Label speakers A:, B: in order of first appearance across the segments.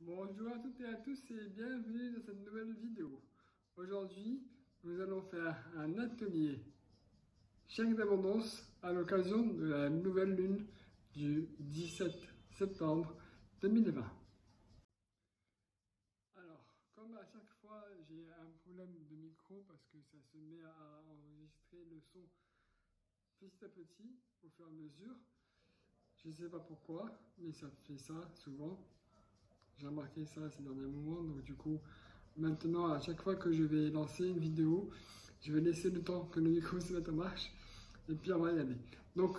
A: Bonjour à toutes et à tous et bienvenue dans cette nouvelle vidéo. Aujourd'hui, nous allons faire un atelier chèque d'abondance à l'occasion de la nouvelle lune du 17 septembre 2020. Alors, comme à chaque fois, j'ai un problème de micro parce que ça se met à enregistrer le son petit à petit au fur et à mesure. Je ne sais pas pourquoi, mais ça fait ça souvent. J'ai remarqué ça ces derniers moments, donc du coup, maintenant, à chaque fois que je vais lancer une vidéo, je vais laisser le temps que le micro se mette en marche, et puis on va y aller. Donc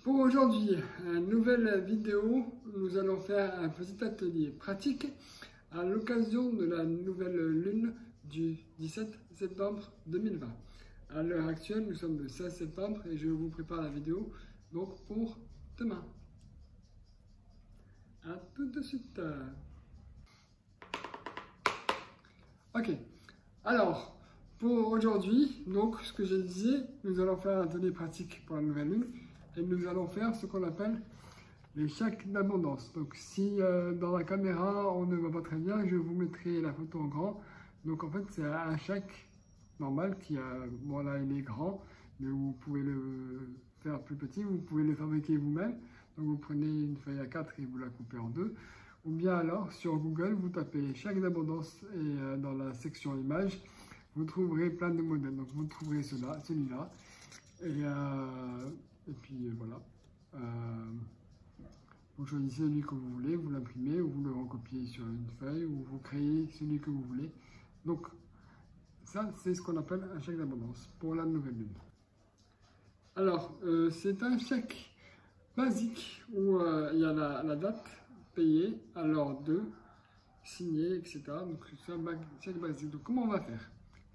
A: pour aujourd'hui, une nouvelle vidéo, nous allons faire un petit atelier pratique à l'occasion de la nouvelle lune du 17 septembre 2020. À l'heure actuelle, nous sommes le 16 septembre et je vous prépare la vidéo donc pour demain. À tout de suite. Ok. Alors, pour aujourd'hui, donc, ce que je disais, nous allons faire un atelier pratique pour la nouvelle lune et nous allons faire ce qu'on appelle les chèques d'abondance. Donc, si dans la caméra on ne voit pas très bien, je vous mettrai la photo en grand. Donc, en fait, c'est un chèque normal qui a, bon là, il est grand, mais vous pouvez le faire plus petit, vous pouvez le fabriquer vous-même. Donc, vous prenez une feuille A4 et vous la coupez en deux. Ou bien alors, sur Google, vous tapez chèque d'abondance et dans la section images, vous trouverez plein de modèles. Donc, vous trouverez celui-là. Et puis, voilà. Vous choisissez celui que vous voulez, vous l'imprimez ou vous le recopiez sur une feuille ou vous créez celui que vous voulez. Donc, ça, c'est ce qu'on appelle un chèque d'abondance pour la nouvelle lune. Alors, c'est un chèque basique où il y a la date payée, à l'heure de, signé, etc. Donc, c'est un chèque basique. Donc, comment on va faire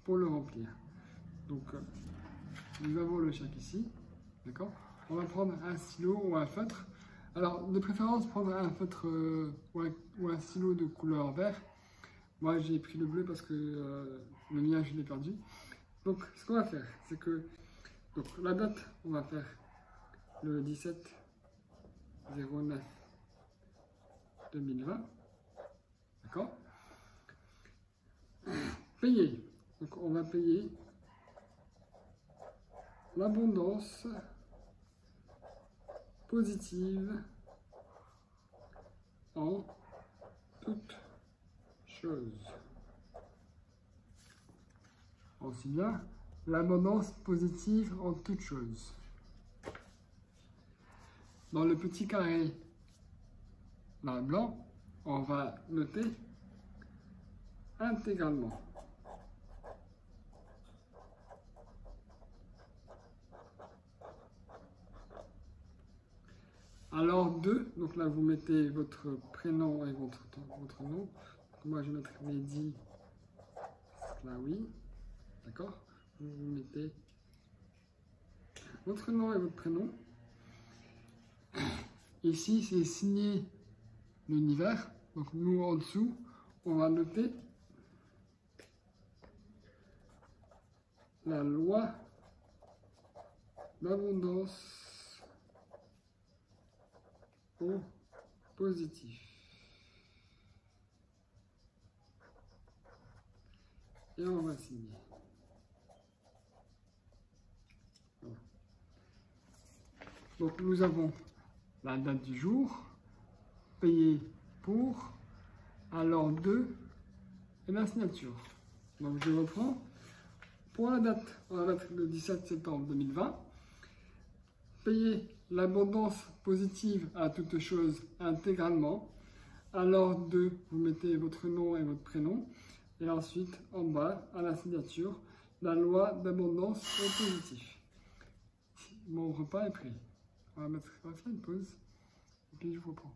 A: pour le remplir? Donc, nous avons le chèque ici, d'accord? On va prendre un stylo ou un feutre. Alors, de préférence, prendre un feutre ou un stylo de couleur vert. Moi, j'ai pris le bleu parce que le mien, je l'ai perdu. Donc, ce qu'on va faire, c'est que donc, la date, on va faire le 17/09/2020. D'accord? Payer. Donc, on va payer l'abondance positive en toutes choses. Aussi bien, l'abondance positive en toutes choses. Dans le petit carré là, blanc, on va noter intégralement. Alors 2, donc là vous mettez votre prénom et votre nom. Donc moi je vais mettre Mehdi Slaoui, d'accord? Vous mettez votre nom et votre prénom. Ici c'est signé l'univers, donc nous en dessous on va noter la loi d'abondance au positif. Et on va signer. Voilà. Donc nous avons la date du jour, payé pour, alors de, et la signature. Donc je reprends. Pour la date, on va mettre le 17 septembre 2020. Payer l'abondance positive à toute chose intégralement. Alors de, vous mettez votre nom et votre prénom. Et ensuite, en bas, à la signature, la loi d'abondance au positif. Mon repas est prêt. On va faire une pause. Et puis je vous reprends.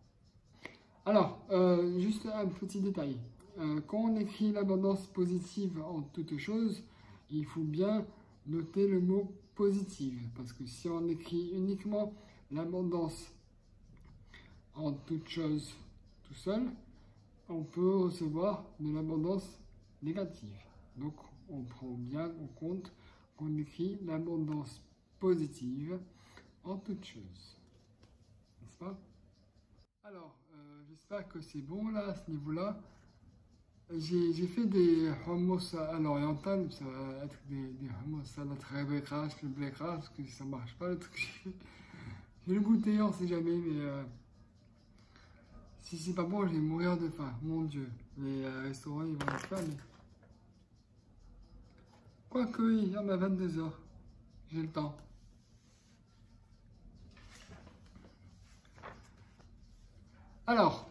A: Alors, juste un petit détail. Quand on écrit l'abondance positive en toute chose, il faut bien noter le mot positive. Parce que si on écrit uniquement l'abondance en toute chose tout seul, on peut recevoir de l'abondance négative. Donc, on prend bien en compte qu'on écrit l'abondance positive en toute chose. N'est-ce pas? Alors, j'espère que c'est bon là, à ce niveau-là. J'ai fait des hummus à l'oriental, ça va être des hummus à la trèfle le blé gras, parce que ça marche pas le truc que j'ai fait. Je vais le goûter, on sait jamais, mais si c'est pas bon, je vais mourir de faim, mon Dieu. Les restaurants, ils vont être fermés. Quoique, il y en a 22 heures, j'ai le temps. Alors,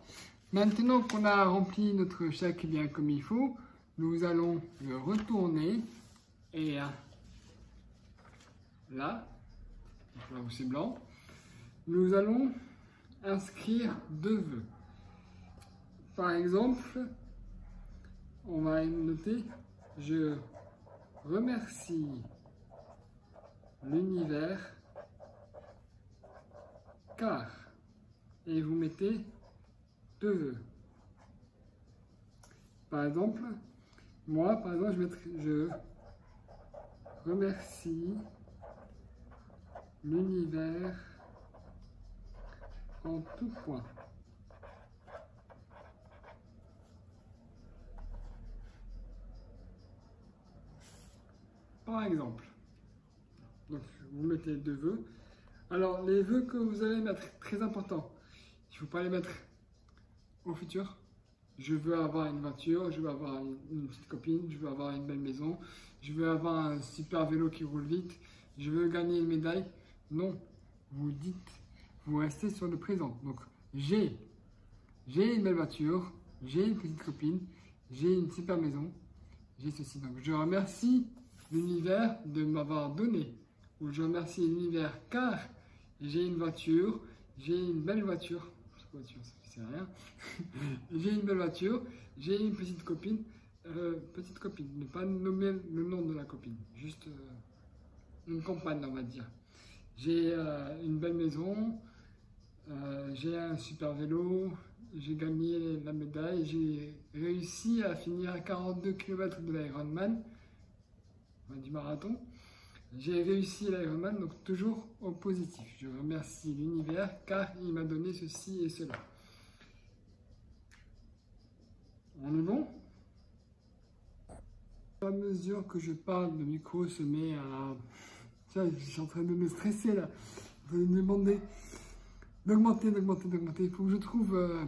A: maintenant qu'on a rempli notre chèque bien comme il faut, nous allons le retourner et là où c'est blanc, nous allons inscrire 2 vœux. Par exemple, on va noter « Je remercie l'univers car » et vous mettez 2 vœux. Par exemple, moi, je vais mettre je remercie l'univers en tout point. Par exemple. Donc, vous mettez 2 vœux. Alors, les vœux que vous allez mettre, très important. Il ne faut pas les mettre au futur. Je veux avoir une voiture, je veux avoir une petite copine, je veux avoir une belle maison, je veux avoir un super vélo qui roule vite, je veux gagner une médaille. Non, vous dites, vous restez sur le présent. Donc, j'ai une belle voiture, j'ai une petite copine, j'ai une super maison, j'ai ceci. Donc, je remercie l'univers de m'avoir donné. Ou je remercie l'univers car j'ai une voiture, j'ai une belle voiture. Voiture, ça ne sert à rien. J'ai une belle voiture, j'ai une petite copine, ne pas nommer le nom de la copine, juste une compagne, on va dire. J'ai une belle maison, j'ai un super vélo, j'ai gagné la médaille, j'ai réussi à finir à 42 km de l'Ironman, du marathon. J'ai réussi l'Ironman, donc toujours au positif. Je remercie l'univers car il m'a donné ceci et cela. On est bon? À mesure que je parle, le micro se met à... Tiens, je suis en train de me stresser là. De me demander d'augmenter. Il faut que je trouve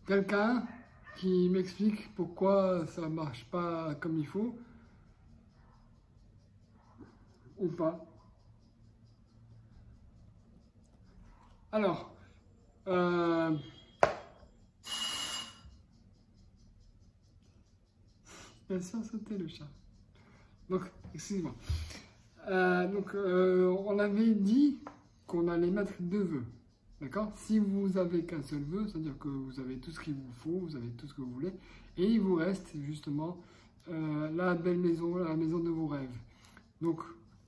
A: quelqu'un qui m'explique pourquoi ça ne marche pas comme il faut. Ou pas. Alors, il a sauté le chat. Donc, excusez-moi. On avait dit qu'on allait mettre 2 vœux. D'accord? Si vous avez qu'un seul vœu, c'est-à-dire que vous avez tout ce qu'il vous faut, vous avez tout ce que vous voulez, et il vous reste justement la belle maison, la maison de vos rêves. Donc,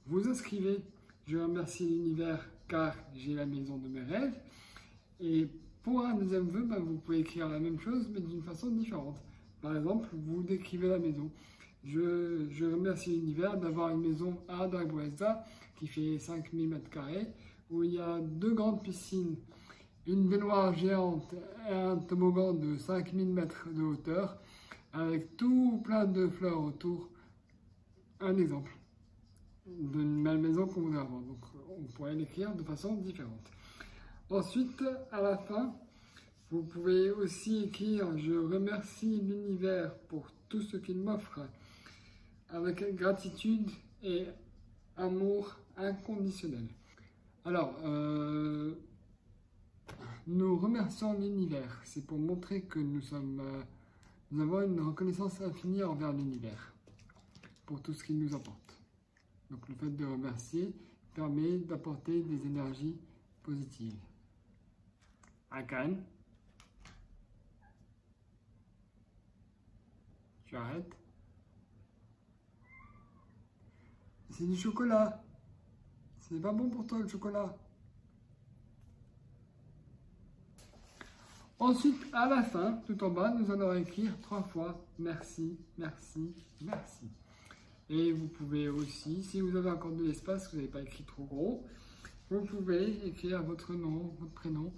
A: vous inscrivez, je remercie l'univers car j'ai la maison de mes rêves. Et pour un deuxième vœu, vous pouvez écrire la même chose, mais d'une façon différente. Par exemple, vous décrivez la maison. Je remercie l'univers d'avoir une maison à Draguesa qui fait 5000 m², où il y a 2 grandes piscines, une baignoire géante et un toboggan de 5000 mètres de hauteur, avec tout plein de fleurs autour. Un exemple d'une belle maison qu'on voudrait avoir. Donc, on pourrait l'écrire de façon différente. Ensuite, à la fin, vous pouvez aussi écrire « Je remercie l'univers pour tout ce qu'il m'offre » avec gratitude et amour inconditionnel. Alors, nous remercions l'univers. C'est pour montrer que nous avons une reconnaissance infinie envers l'univers pour tout ce qu'il nous apporte. Donc le fait de remercier permet d'apporter des énergies positives. Akan, tu arrêtes? C'est du chocolat. C'est pas bon pour toi le chocolat. Ensuite, à la fin, tout en bas, nous allons écrire 3 fois merci, merci, merci. Et vous pouvez aussi, si vous avez encore de l'espace, que vous n'avez pas écrit trop gros, vous pouvez écrire votre nom, votre prénom.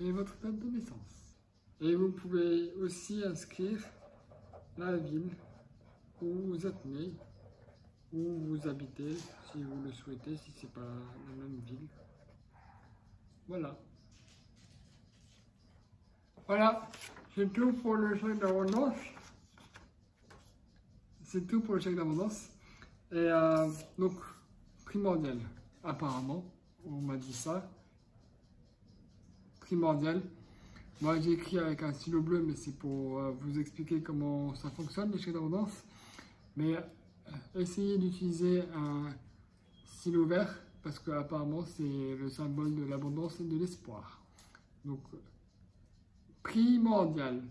A: et votre date de naissance. Et vous pouvez aussi inscrire la ville où vous êtes né, où vous habitez, si vous le souhaitez, si c'est pas la même ville. Voilà. Voilà, c'est tout pour le chèque d'abondance. C'est tout pour le chèque d'abondance. Et donc, primordial, apparemment, on m'a dit ça. Primordial. Moi, j'ai écrit avec un stylo bleu, mais c'est pour vous expliquer comment ça fonctionne, les chèques d'abondance. Mais essayez d'utiliser un stylo vert, parce que apparemment c'est le symbole de l'abondance et de l'espoir. Donc, primordial,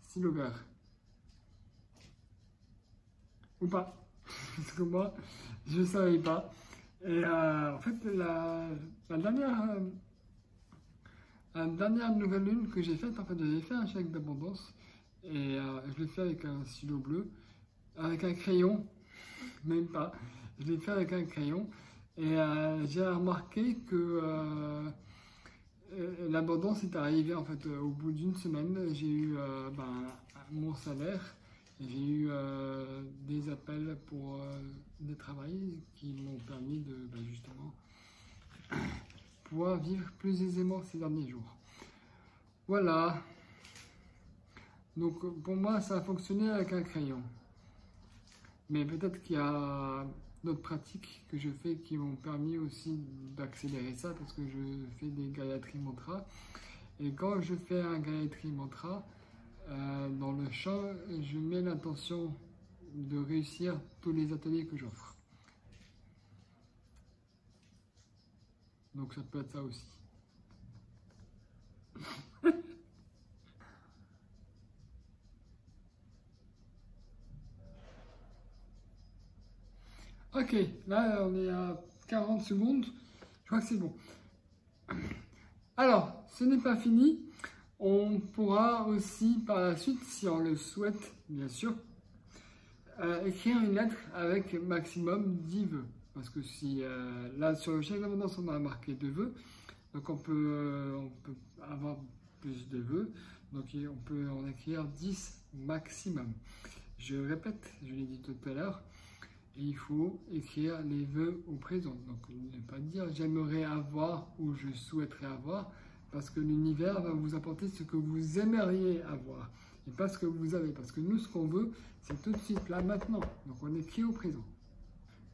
A: stylo vert. Ou pas, parce que moi, je ne savais pas. Et en fait, la dernière nouvelle lune que j'ai faite, en fait, j'avais fait un chèque d'abondance, et je l'ai fait avec un stylo bleu, avec un crayon, même pas, je l'ai fait avec un crayon, et j'ai remarqué que l'abondance est arrivée en fait au bout d'une semaine. J'ai eu mon salaire, j'ai eu des appels pour des travails qui m'ont permis de justement pouvoir vivre plus aisément ces derniers jours. Voilà. Donc pour moi ça a fonctionné avec un crayon. Mais peut-être qu'il y a d'autres pratiques que je fais qui m'ont permis aussi d'accélérer ça, parce que je fais des Gayatri Mantras. Et quand je fais un Gayatri Mantra, dans le chant, je mets l'intention de réussir tous les ateliers que j'offre. Donc ça peut être ça aussi. Ok, là on est à 40 secondes, je crois que c'est bon. Alors, ce n'est pas fini, on pourra aussi par la suite, si on le souhaite bien sûr, écrire une lettre avec maximum 10 vœux. Parce que si là sur le chèque d'abondance on a marqué 2 vœux, donc on peut avoir plus de vœux, donc on peut en écrire 10 maximum. Je répète, je l'ai dit tout à l'heure, il faut écrire les vœux au présent. Donc ne pas dire j'aimerais avoir ou je souhaiterais avoir, parce que l'univers va vous apporter ce que vous aimeriez avoir et pas ce que vous avez. Parce que nous, ce qu'on veut, c'est tout de suite, là, maintenant. Donc on écrit au présent.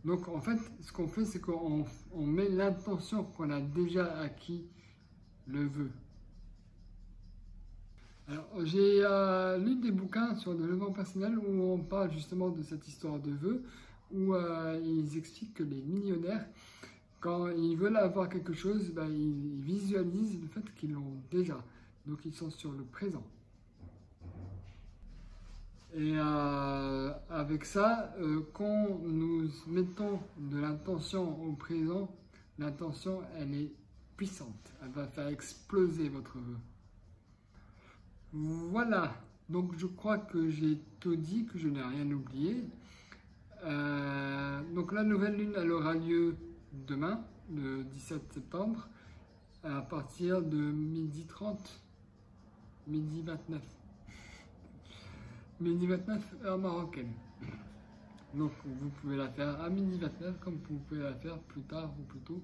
A: Donc en fait, ce qu'on fait, c'est qu'on met l'intention qu'on a déjà acquis le vœu. Alors, j'ai lu des bouquins sur le développement personnel où on parle justement de cette histoire de vœux, où ils expliquent que les millionnaires, quand ils veulent avoir quelque chose, ils visualisent le fait qu'ils l'ont déjà. Donc ils sont sur le présent. Et avec ça, quand nous mettons de l'intention au présent, l'intention, elle est puissante. Elle va faire exploser votre vœu. Voilà, donc je crois que j'ai tout dit, que je n'ai rien oublié. Donc la nouvelle lune, elle aura lieu demain, le 17 septembre, à partir de 12h30, midi 29. Midi 29 heure marocaine. Donc vous pouvez la faire à midi 29 comme vous pouvez la faire plus tard ou plus tôt.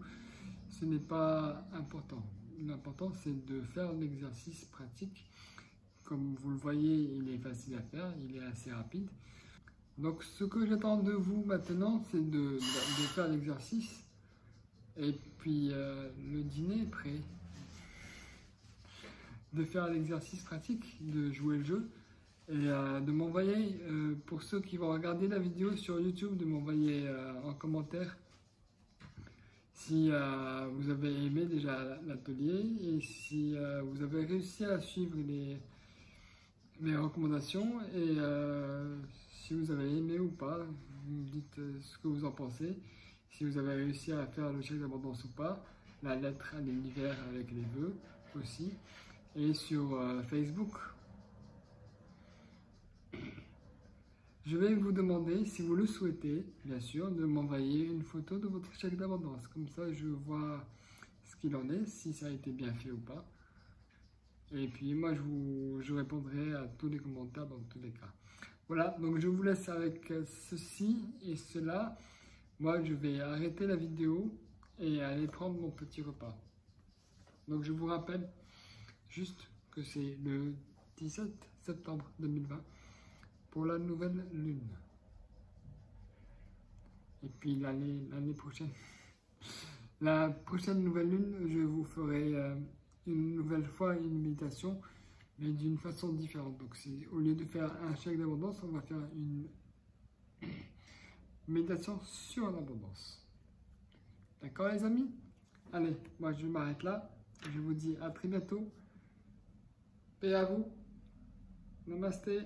A: Ce n'est pas important. L'important c'est de faire l'exercice pratique. Comme vous le voyez, il est facile à faire, il est assez rapide. Donc ce que j'attends de vous maintenant, c'est de faire l'exercice. Et puis le dîner est prêt. De faire l'exercice pratique, de jouer le jeu. Et de m'envoyer, pour ceux qui vont regarder la vidéo sur YouTube, de m'envoyer en commentaire si vous avez aimé déjà l'atelier et si vous avez réussi à suivre mes recommandations et si vous avez aimé ou pas, vous me dites ce que vous en pensez, si vous avez réussi à faire le chèque d'abondance ou pas, la lettre à l'univers avec les vœux aussi, et sur Facebook. Je vais vous demander, si vous le souhaitez, bien sûr, de m'envoyer une photo de votre chèque d'abondance. Comme ça, je vois ce qu'il en est, si ça a été bien fait ou pas. Et puis moi, je répondrai à tous les commentaires dans tous les cas. Voilà, donc je vous laisse avec ceci et cela. Moi, je vais arrêter la vidéo et aller prendre mon petit repas. Donc je vous rappelle juste que c'est le 17 septembre 2020 pour la nouvelle lune. Et puis l'année prochaine, la prochaine nouvelle lune, je vous ferai une nouvelle fois une méditation, mais d'une façon différente. Donc au lieu de faire un chèque d'abondance, on va faire une méditation sur l'abondance. D'accord les amis? Allez, moi je m'arrête là. Je vous dis à très bientôt. Paix à vous. Namasté.